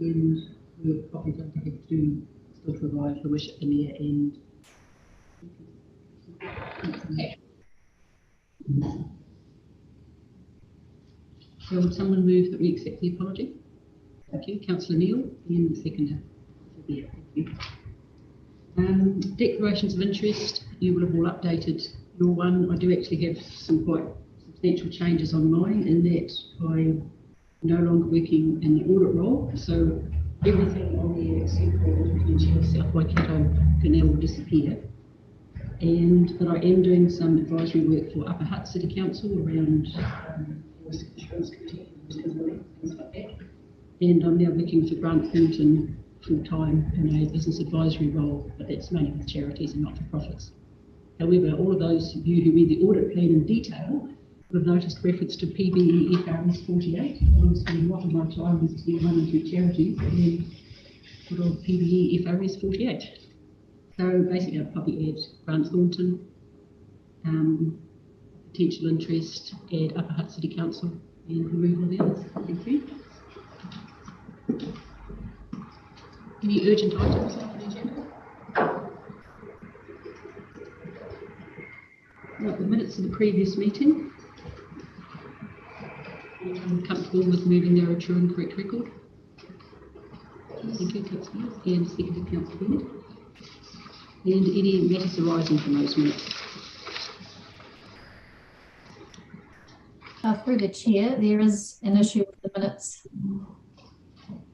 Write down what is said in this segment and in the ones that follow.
and we're probably going to have to still provide the wish at the mayor and so would someone move that we accept the apology? Thank you. Councillor Neal, and the seconder. Yeah, thank you. Declarations of interest, you will have all updated your one. I do actually have some quite substantial changes on mine in that I'm no longer working in the audit role, so everything on there except for the South Waikato Canal will disappear. And that I am doing some advisory work for Upper Hutt City Council around risk insurance committee, things like that. And I'm now working for Grant Thornton full-time in a business advisory role, but that's mainly with charities and not-for-profits. However, all of those of you who read the audit plan in detail will have noticed reference to PBE FRS 48. I'm spending a lot of my time visiting one or two charities and then put on PBE FRS 48. So basically I'll probably add Grant Thornton, potential interest, add Upper Hutt City Council and remove all the others. Thank you. Any urgent items on the agenda? Right, the minutes of the previous meeting. I'm comfortable with moving their true and correct record. Thank you, Councillor, and seconded Councillor Bennett. And any matters arising from those minutes? Through the chair, there is an issue with the minutes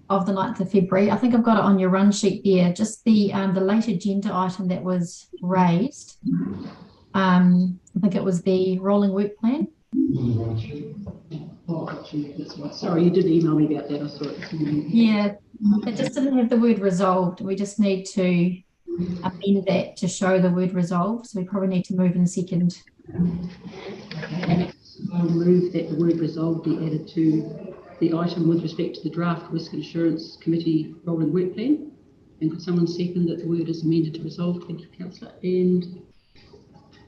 of the 9th of February. I think I've got it on your run sheet there. Just the late agenda item that was raised. I think it was the rolling work plan. Oh, actually, that's right. Sorry, you did email me about that. I saw it this morning. Yeah, it just didn't have the word resolved. We just need to amend that to show the word resolved. So we probably need to move in second. Okay. I'll move that the word resolved be added to the item with respect to the draft Risk Insurance Committee rolling work plan. And could someone second that the word is amended to resolved? Thank you, Councillor. And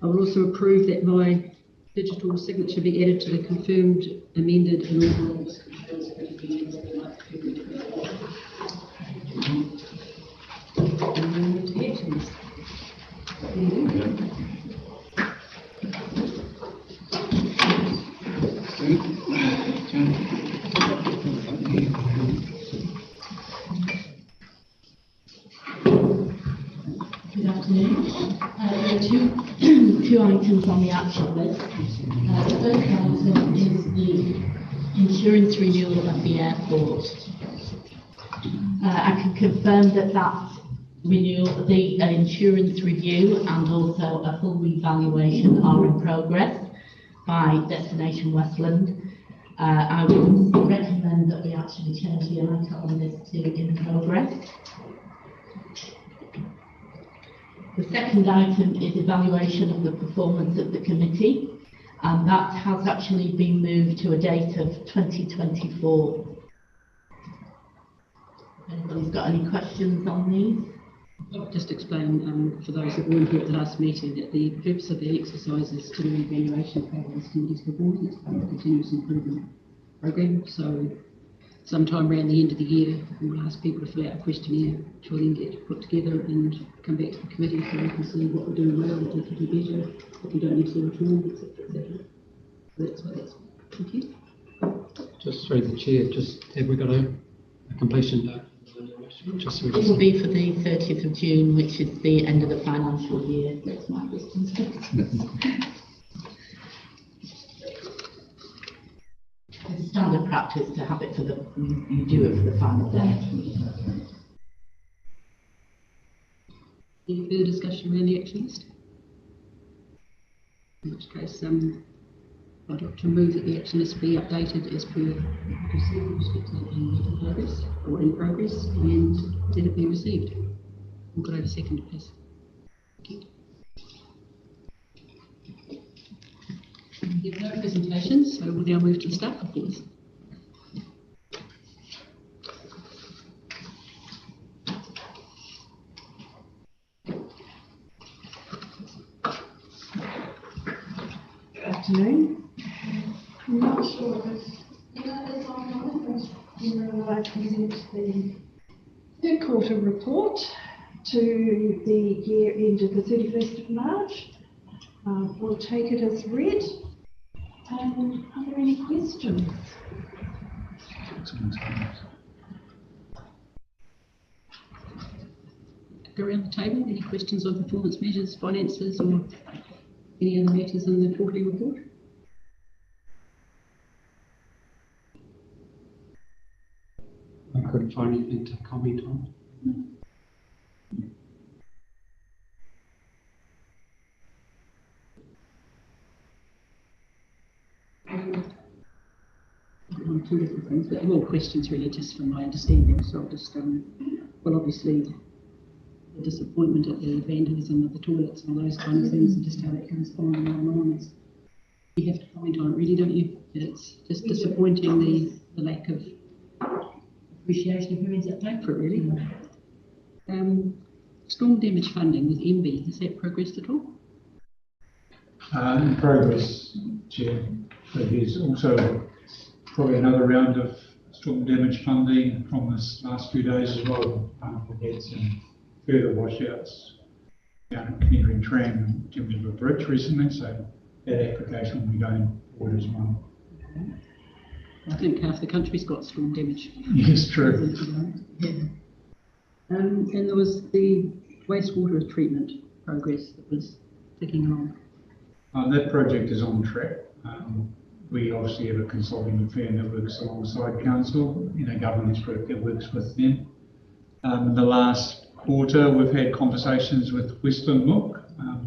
I will also approve that my digital signature be added to the confirmed, amended and overall Risk Insurance Committee Good afternoon. There are two items on the action list. The first item is the insurance renewal at the airport. I can confirm that that renewal, the insurance review and also a full revaluation are in progress by Destination Westland. I would recommend that we actually change the item on this to in progress. The second item is evaluation of the performance of the committee, and that has actually been moved to a date of 2024. Anybody's got any questions on these? I'll just explain for those that weren't here at the last meeting that the purpose of the exercise is to do an evaluation of how those committees perform. It's part of the continuous improvement program. So sometime around the end of the year, we'll ask people to fill out a questionnaire, which will then get put together and come back to the committee so we can see what we're doing well, what we can do better, what we don't need to do at all, etc. etc. So that's what that's for. Thank you. Just through the chair, just have we got a completion date? Just it will be for the 30th of June, which is the end of the financial year. That's my distance. It's standard practice to have it for the, you do it for the final day. Any further discussion around the action list? In which case, I'd like to move that the action list be updated as per in progress or in progress, and let it be received. We'll go over second, please. Thank you. We have no presentations, so we'll now move to the staff reports. Good afternoon. I'm not sure if it's on. I present the third quarter report to the year ended the 31st of March. We'll take it as read. Are there any questions? Go around the table. Any questions on performance measures, finances, or any other matters in the quarterly report? I couldn't find anything to comment on. On two different things, but more questions really, just from my understanding. So I'll just, well, obviously, the disappointment at the vandalism of the toilets and all those kind of things, and just how that goes on and on and on. You have to comment on it, really, don't you? It's just disappointing the lack of appreciation of who ends up paying for it, really. Storm damage funding with MB, has that progressed at all? In progress, Chair. But there's also probably another round of storm damage funding from this last few days as well. We've had some further washouts down at Canary and Tram in terms of a bridge recently, so that application will be going forward as well. I think half the country's got storm damage. Yes, true. Yeah. And there was the wastewater treatment progress that was ticking along. That project is on track. We obviously have a consulting firm that works alongside council, governance group that works with them. In the last quarter, we've had conversations with Western Look,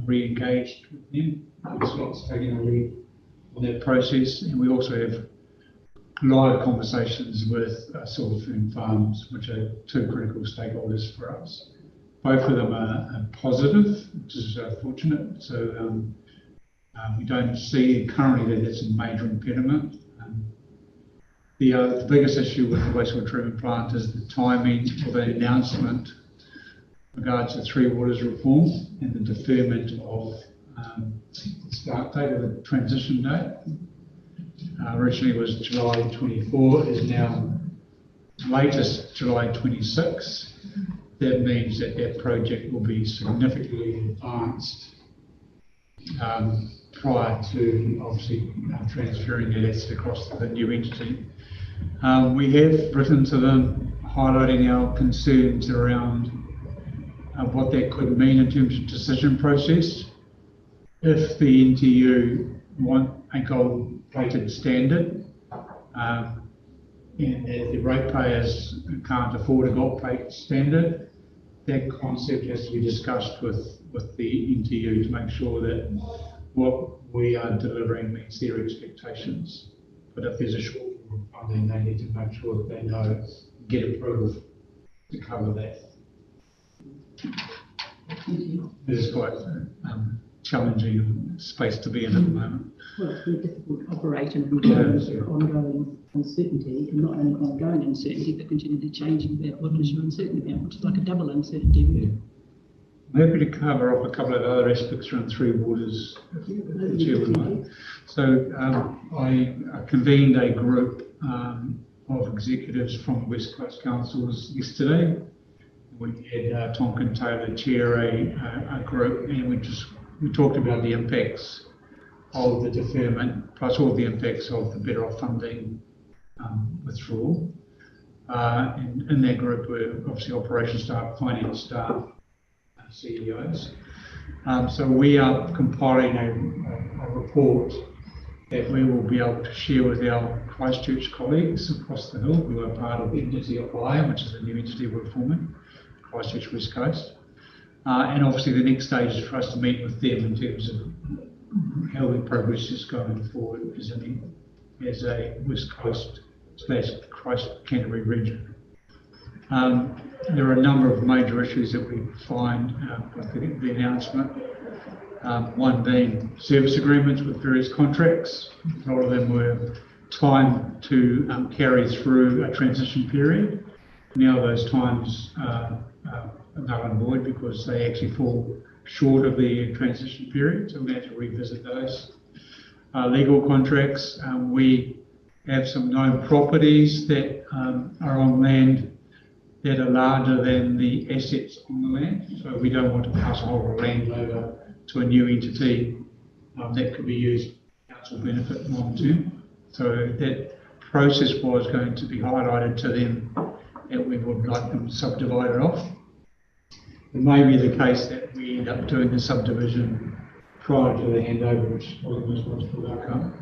re-engaged with them. Scott's taking a lead on that process, and we also have live conversations with Silverfern Farms, which are two critical stakeholders for us. Both of them are positive, which is fortunate. So we don't see currently that it's a major impediment. The biggest issue with the wastewater treatment plant is the timing of an announcement in regards to Three Waters reform and the deferment of the start date of the transition date. Originally it was July 24, is now latest July 26. That means that that project will be significantly advanced prior to obviously transferring the assets across to the new entity. We have written to them highlighting our concerns around what that could mean in terms of decision process. If the NTU want a gold-plated standard and that the ratepayers can't afford a gold-plated standard, that concept has to be discussed with the NTU to make sure that what we are delivering meets their expectations. But if there's a shortfall of funding, they need to make sure that they know, get approval to cover that. It is quite challenging space to be in at the moment. Well, it's very difficult to operate in ongoing uncertainty, and not only ongoing uncertainty, but continually changing about what it is you're uncertain about, which is like a double uncertainty. Yeah. I'm happy to cover off a couple of other aspects around Three Waters, if the Chair would like. So I convened a group of executives from West Coast Councils yesterday. We had Tonkin Taylor chair a group, and we talked about the impacts of the deferment, plus all the impacts of the Better Off funding withdrawal. And in that group were obviously operations staff, finance staff, CEOs. So we are compiling a report that we will be able to share with our Christchurch colleagues across the hill who are part of the entity of IAM, which is a new entity we're forming, Christchurch West Coast. And obviously the next stage is for us to meet with them in terms of how the progress is going forward as a West Coast / Christ Canterbury region. There are a number of major issues that we find with the announcement. One being service agreements with various contracts. A lot of them were timed to carry through a transition period. Now those times are null and void because they actually fall short of the transition period, so we're going to have to revisit those. Legal contracts, we have some known properties that are on land that are larger than the assets on the land. So we don't want to pass a whole land over to a new entity that could be used for council benefit long term. So that process was going to be highlighted to them that we would like them subdivided off. It may be the case that we end up doing the subdivision prior to the handover, which is probably the most logical outcome.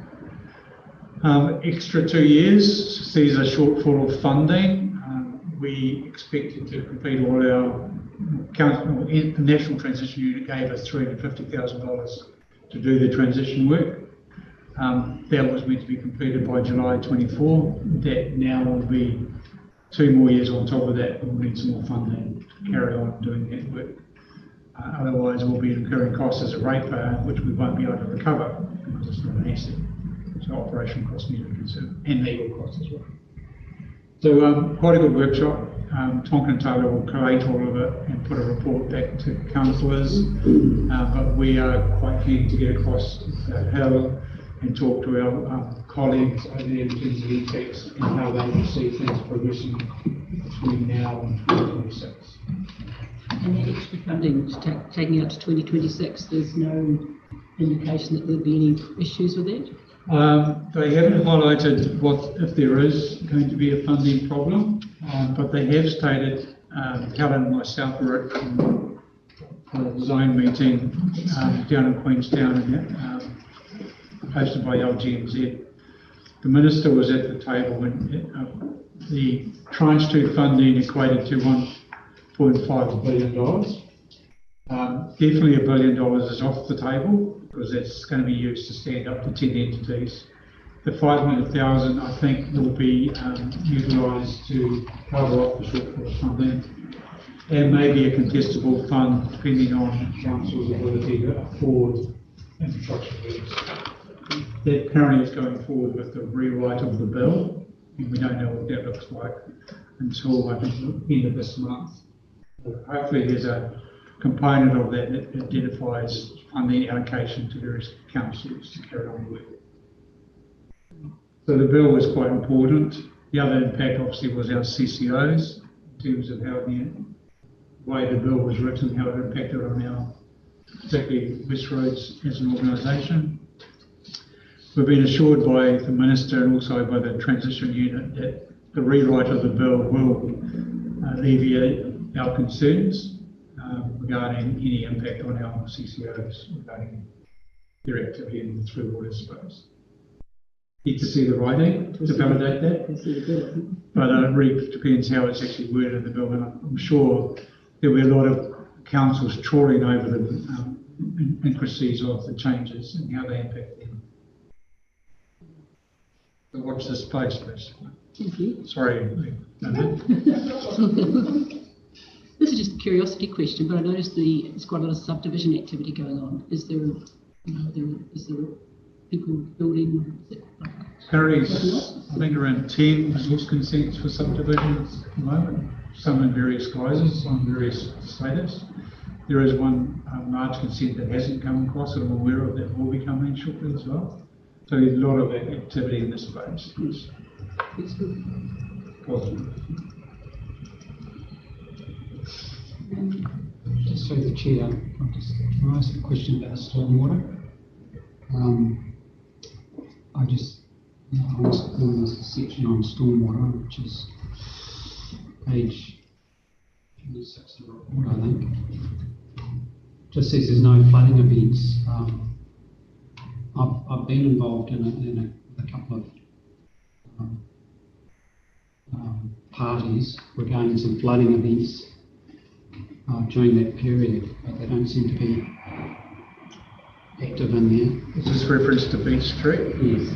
Extra 2 years sees a shortfall of funding. We expected to complete all our the National Transition Unit gave us $350,000 to do the transition work. That was meant to be completed by July 24. That now will be 2 more years on top of that. We'll need some more funding to carry on doing that work. Otherwise, we'll be incurring costs as a ratepayer, which we won't be able to recover because it's not an asset. So operational costs need to be considered, and legal costs as well. So quite a good workshop. Tonkin Taylor will collate all of it and put a report back to councillors, but we are quite keen to get across the hill and talk to our colleagues over there in terms of impacts and how they see things progressing between now and 2026. And that extra funding taking out to 2026, there's no indication that there'll be any issues with that? They haven't highlighted what if there is going to be a funding problem, but they have stated, Helen and myself were at a zone meeting down in Queenstown hosted by LGNZ. The Minister was at the table when the tranche 2 funding equated to $1.5 billion. Definitely $1 billion is off the table because that's going to be used to stand up to 10 entities. The 500,000 I think will be utilised to cover off the shortfall funding, and maybe a contestable fund depending on council's ability to afford infrastructure works. That currently is going forward with the rewrite of the bill, and we don't know what that looks like until I think the end of this month. Hopefully there's a component of that that identifies funding allocation to various councils to carry on with. So the bill was quite important. The other impact obviously was our CCOs in terms of how the way the bill was written, how it impacted on our, particularly West Roads as an organisation. We've been assured by the Minister and also by the Transition Unit that the rewrite of the bill will alleviate our concerns regarding any impact on our CCOs regarding their activity in the through water space. Need to see the writing to validate that, but it really depends how it's actually worded in the bill, and I'm sure there'll be a lot of councils trawling over the intricacies of the changes and how they impact them. So watch this space, basically. Thank you. Sorry. This is just a curiosity question, but I noticed there's quite a lot of subdivision activity going on. Is there people building? Carries, I think, around 10 resource consents for subdivisions at the moment, some in various guises, on various status. There is one large consent that hasn't come across that I'm aware of that will be coming shortly as well. So there's a lot of activity in this space. It's good. Positive. Just through the chair, can I ask a question about stormwater? I was doing this section on stormwater, which is page 26 of the report, I think. Just says there's no flooding events. I've been involved in a couple of parties regarding some flooding events during that period, but they don't seem to be active in there. Is this reference to Beach Street? Yes.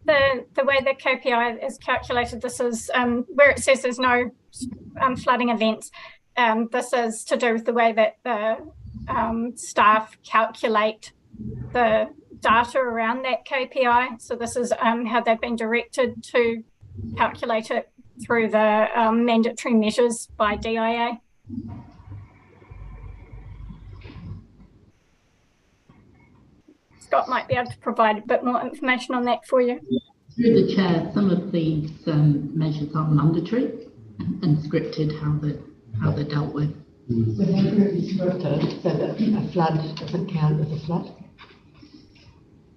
The way the KPI is calculated, this is where it says there's no flooding events. This is to do with the way that the staff calculate the data around that KPI. So this is how they've been directed to calculate it through the mandatory measures by DIA. It's Scott might be able to provide a bit more information on that for you. Through the chair, some of these measures are mandatory and scripted how they're dealt with. So they could be scripted so that a flood doesn't count as a flood.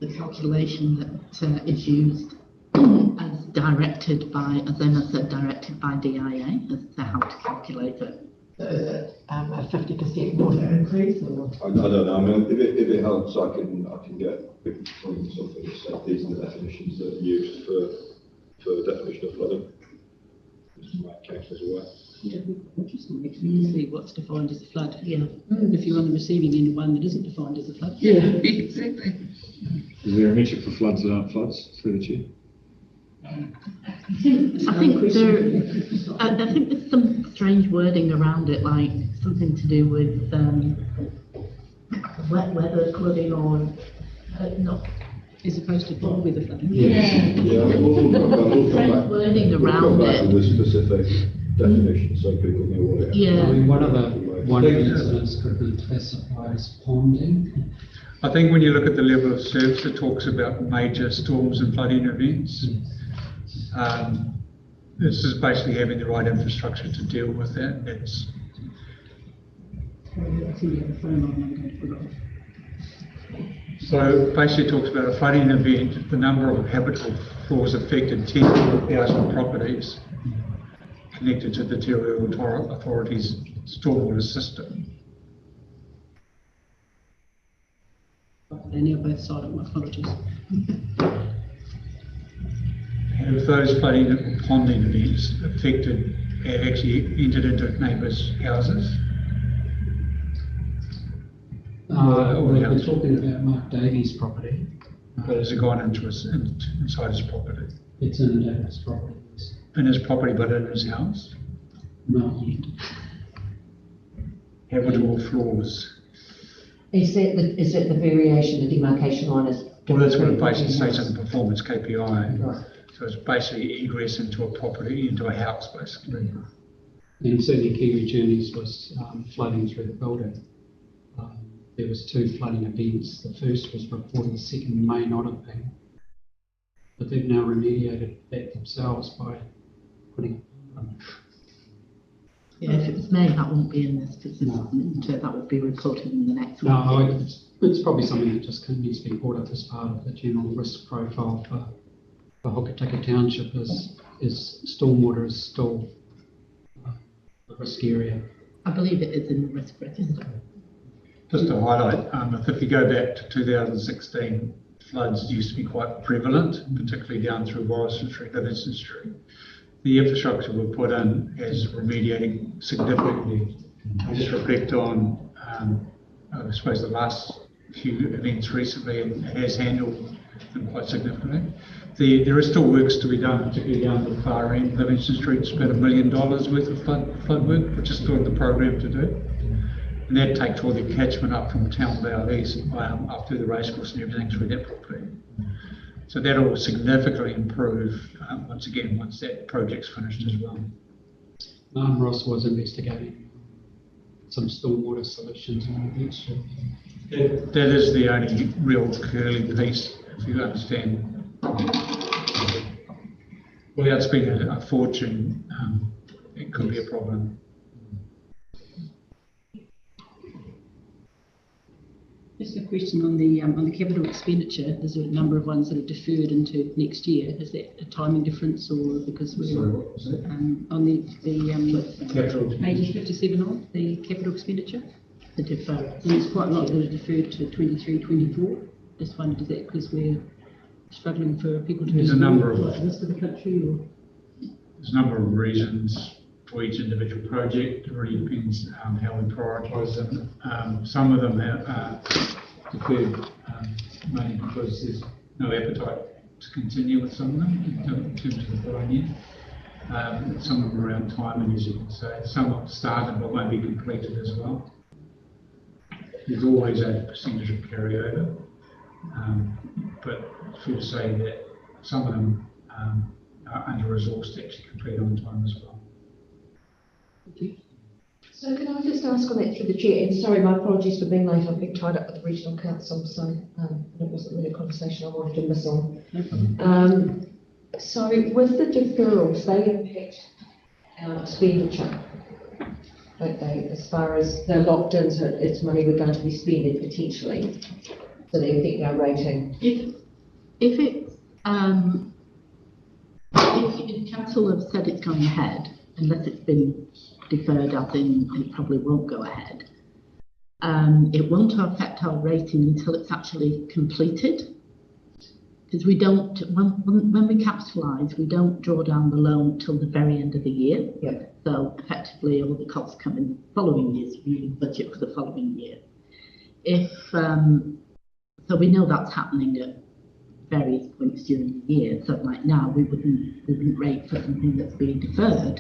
The calculation that is used as directed by, as Emma said, directed by DIA as to how to calculate it. So is it a 50% water increase or? I don't know. I mean, if it helps, I can get something that says these are the definitions that are used for definition of flooding. Just to make councillors aware. Yeah, interesting actually to see what's defined as a flood. Yeah. If you're on the receiving end of one that isn't defined as a flood. Yeah, exactly. Is there a measure for floods that aren't floods through the chair? I think there's some strange wording around it, like something to do with wet weather flooding or not. As opposed to dry weather flooding. Yeah, we'll come back. Wording We'll around come back it. with the specific definition so people know what it is. Yeah. I mean, one of the incidents could be classified as ponding. I think when you look at the level of service, it talks about major storms and flooding events. This is basically having the right infrastructure to deal with that. That's so basically it talks about a flooding event, the number of habitable floors affected, 10,000 properties connected to the Territorial Authority's stormwater system. They're now both silent, my apologies. Have those flooding or ponding events affected, have actually entered into neighbours' houses? We're talking about Mark Davies' property. But has it gone into inside his property? It's in Davies' property. In his property, but in his house? Not yet. Habitable floors. Is that the variation, the demarcation line is? Well, that's what it basically states in the performance KPI. Right. So it's basically egress into a property, into a house, basically. And certainly Kiwi Journeys was flooding through the building. There was 2 flooding events. The first was reported, the second may not have been. But they've now remediated that themselves by putting Yeah, if it was May, that won't be in this because that would be reported in the next one. No, it's probably something that just needs to be brought up as part of the general risk profile for Hokitika Township is stormwater is still a risk area. I believe it is in the risk register. Just to highlight, if you go back to 2016, floods used to be quite prevalent, particularly down through Warriston Street, Livingston Street. The infrastructure we put in is remediating significantly. I just reflect on, I suppose, the last few events recently, and it has handled them quite significantly. There is still works to be done, particularly down the far end. Livingston Street's about $1 million worth of flood work, which is still in the program to do. And that takes all the catchment up from Town Vale East up through the racecourse and everything through that property. So that will significantly improve once that project's finished as well. Ross was investigating some stormwater solutions on the beach. That is the only real curly piece, if you understand. Without spending a fortune, it could be a problem. Just a question on the capital expenditure. There's a number of ones that are deferred into next year. Is that a timing difference, or because we're on the Capital page 57 on the capital expenditure? The deferral. There's quite a lot that are deferred to 23, 24. Just wondered, is that because we're struggling for people to There's do a number of- like the rest of the country, or? There's a number of reasons for each individual project. It really depends how we prioritise them. Some of them are deferred mainly because there's no appetite to continue with some of them in terms of the following year. Some of them around timing, as you can say. Some have started but won't be completed as well. There's always a percentage of carryover, but it's fair to say that some of them are under-resourced to actually complete on time as well. Thank you. So So can I just ask on that through the chair, and sorry, my apologies for being late, I've been tied up with the regional council, so it wasn't really a conversation I wanted to miss on. So with the deferrals, they impact our expenditure, don't they, as far as they're locked in, so it's money we're going to be spending potentially, so they affect our rating. If council have said it's going ahead, unless it's been deferred, as in it probably won't go ahead, it won't affect our rating until it's actually completed. Because we don't, when we capitalise, we don't draw down the loan till the very end of the year. Yep. So effectively, all the costs come in the following year's really budget for the following year. If so, we know that's happening at various points during the year. So, like now, we wouldn't rate for something that's being deferred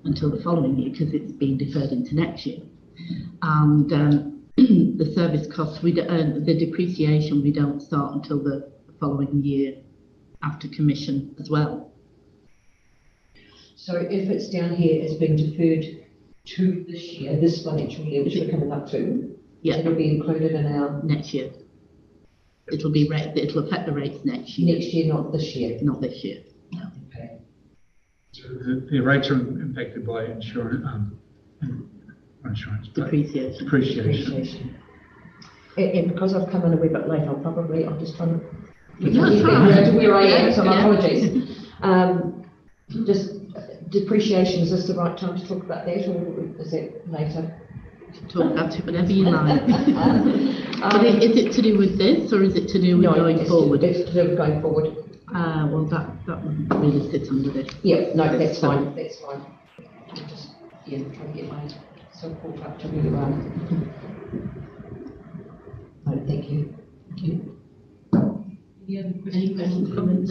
until the following year because it's being deferred into next year. And the service costs, the depreciation, we don't start until the following year after commission as well. So if it's down here as being deferred to this year, this financial year, which we're coming up to, Yeah, it'll be included in our next year. It'll affect the rates next year. next year, not this year. Not this year. No. Okay. So the rates are impacted by insurance, Depreciation. Appreciation. And because I've come in a wee bit late, I'm just trying to get No, it's to fine. where I am, so my Yeah. apologies. Just depreciation, is this the right time to talk about that, or is it later? Talk about it whenever you like. Is it to do with this, or is it to do with going forward? It's to do with going forward. Well, that wouldn't really sit under this. Yeah, no, that's fine, that's fine. I'm just, trying to get myself caught up to where you are. No, thank you. Thank you. Any other Any questions, comments?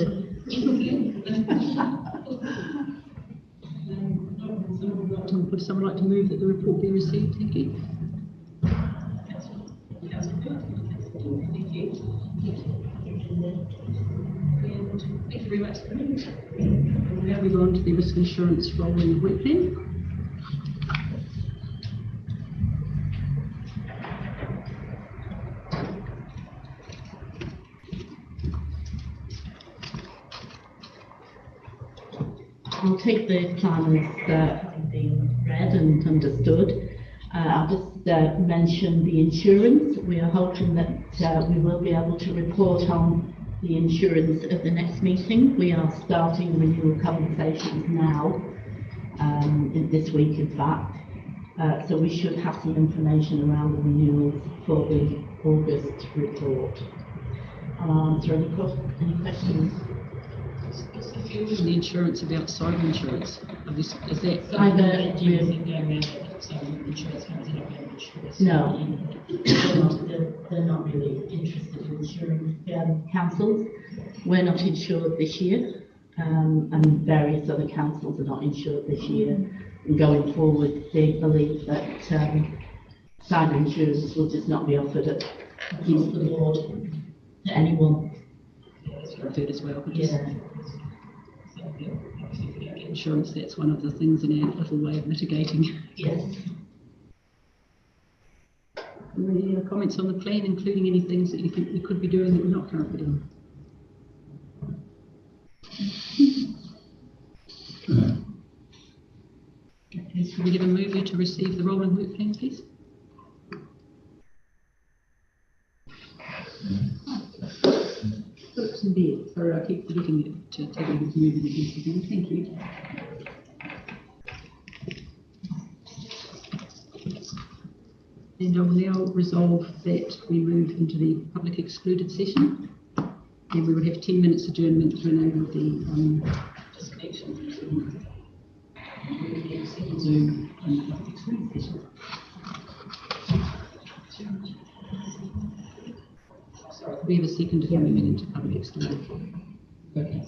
Would someone like to move that the report be received? Thank you. Thank you very much. We'll now move on to the risk insurance rolling work plan. I'll take the plan as being read and understood. I'll just mention the insurance. We are hoping that we will be able to report on the insurance at the next meeting. We are starting renewal conversations now, this week in fact. So we should have some information around the renewals for the August report. I'll answer any questions. The insurance about cyber insurance. Is that No, they're not really interested in insuring councils. We're not insured this year, and various other councils are not insured this year. And going forward, they believe that cyber insurance will just not be offered across the board to anyone. That's what I heard as well. Yeah. Insurance, that's one of the things in our little way of mitigating. Yes. Any other comments on the plan, including any things that you think we could be doing that we're not currently doing? Okay, so we get a mover to receive the rolling work plan, please? Phillips and Beard. Sorry, I keep forgetting to tell you who's moving against again. Thank you. And I will now resolve that we move into the public excluded session. And we will have 10 minutes adjournment to enable the disconnection between Zoom and the public excluded session. Sorry, we have a second for moving into public excluded. Okay.